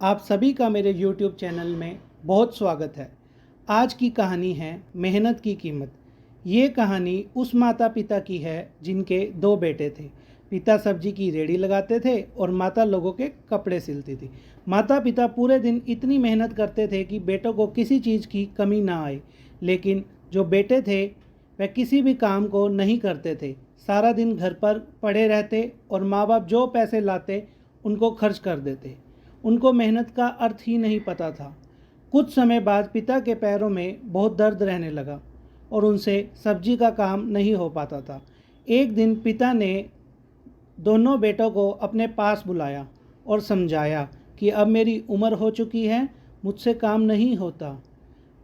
आप सभी का मेरे YouTube चैनल में बहुत स्वागत है। आज की कहानी है मेहनत की कीमत। ये कहानी उस माता पिता की है जिनके दो बेटे थे। पिता सब्जी की रेहड़ी लगाते थे और माता लोगों के कपड़े सिलती थी। माता पिता पूरे दिन इतनी मेहनत करते थे कि बेटों को किसी चीज़ की कमी ना आए, लेकिन जो बेटे थे वह किसी भी काम को नहीं करते थे। सारा दिन घर पर पड़े रहते और माँ बाप जो पैसे लाते उनको खर्च कर देते। उनको मेहनत का अर्थ ही नहीं पता था। कुछ समय बाद पिता के पैरों में बहुत दर्द रहने लगा और उनसे सब्जी का काम नहीं हो पाता था। एक दिन पिता ने दोनों बेटों को अपने पास बुलाया और समझाया कि अब मेरी उम्र हो चुकी है, मुझसे काम नहीं होता।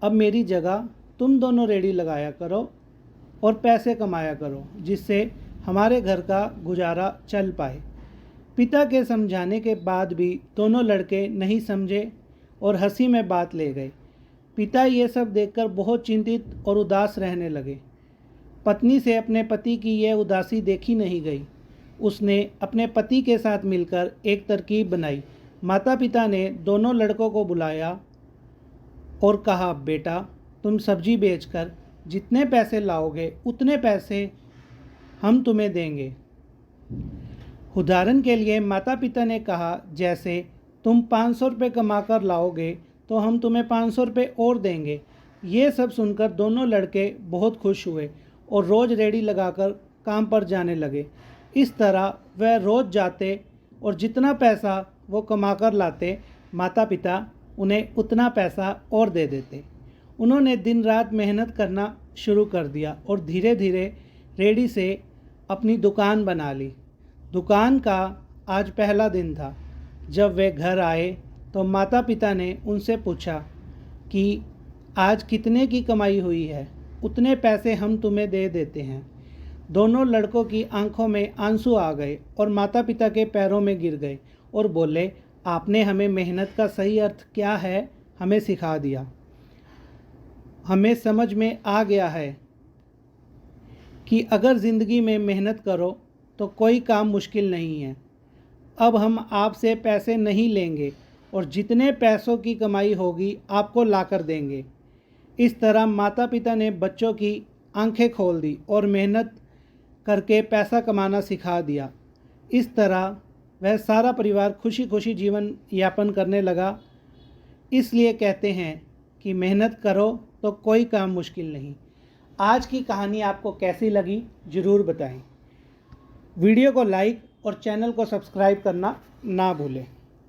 अब मेरी जगह तुम दोनों रेहड़ी लगाया करो और पैसे कमाया करो, जिससे हमारे घर का गुजारा चल पाए। पिता के समझाने के बाद भी दोनों लड़के नहीं समझे और हंसी में बात ले गए। पिता ये सब देखकर बहुत चिंतित और उदास रहने लगे। पत्नी से अपने पति की यह उदासी देखी नहीं गई। उसने अपने पति के साथ मिलकर एक तरकीब बनाई। माता पिता ने दोनों लड़कों को बुलाया और कहा, बेटा, तुम सब्जी बेचकर जितने पैसे लाओगे उतने पैसे हम तुम्हें देंगे। उदाहरण के लिए माता पिता ने कहा, जैसे तुम 500 रुपये कमा कर लाओगे तो हम तुम्हें 500 रुपये और देंगे। ये सब सुनकर दोनों लड़के बहुत खुश हुए और रोज़ रेहड़ी लगाकर काम पर जाने लगे। इस तरह वह रोज़ जाते और जितना पैसा वो कमा कर लाते, माता पिता उन्हें उतना पैसा और दे देते। उन्होंने दिन रात मेहनत करना शुरू कर दिया और धीरे धीरे रेहड़ी से अपनी दुकान बना ली। दुकान का आज पहला दिन था। जब वे घर आए तो माता पिता ने उनसे पूछा कि आज कितने की कमाई हुई है, उतने पैसे हम तुम्हें दे देते हैं। दोनों लड़कों की आंखों में आंसू आ गए और माता पिता के पैरों में गिर गए और बोले, आपने हमें मेहनत का सही अर्थ क्या है हमें सिखा दिया। हमें समझ में आ गया है कि अगर ज़िंदगी में मेहनत करो तो कोई काम मुश्किल नहीं है। अब हम आपसे पैसे नहीं लेंगे और जितने पैसों की कमाई होगी आपको लाकर देंगे। इस तरह माता पिता ने बच्चों की आंखें खोल दी और मेहनत करके पैसा कमाना सिखा दिया। इस तरह वह सारा परिवार खुशी खुशी जीवन यापन करने लगा। इसलिए कहते हैं कि मेहनत करो तो कोई काम मुश्किल नहीं। आज की कहानी आपको कैसी लगी ज़रूर बताएं। वीडियो को लाइक और चैनल को सब्सक्राइब करना ना भूलें।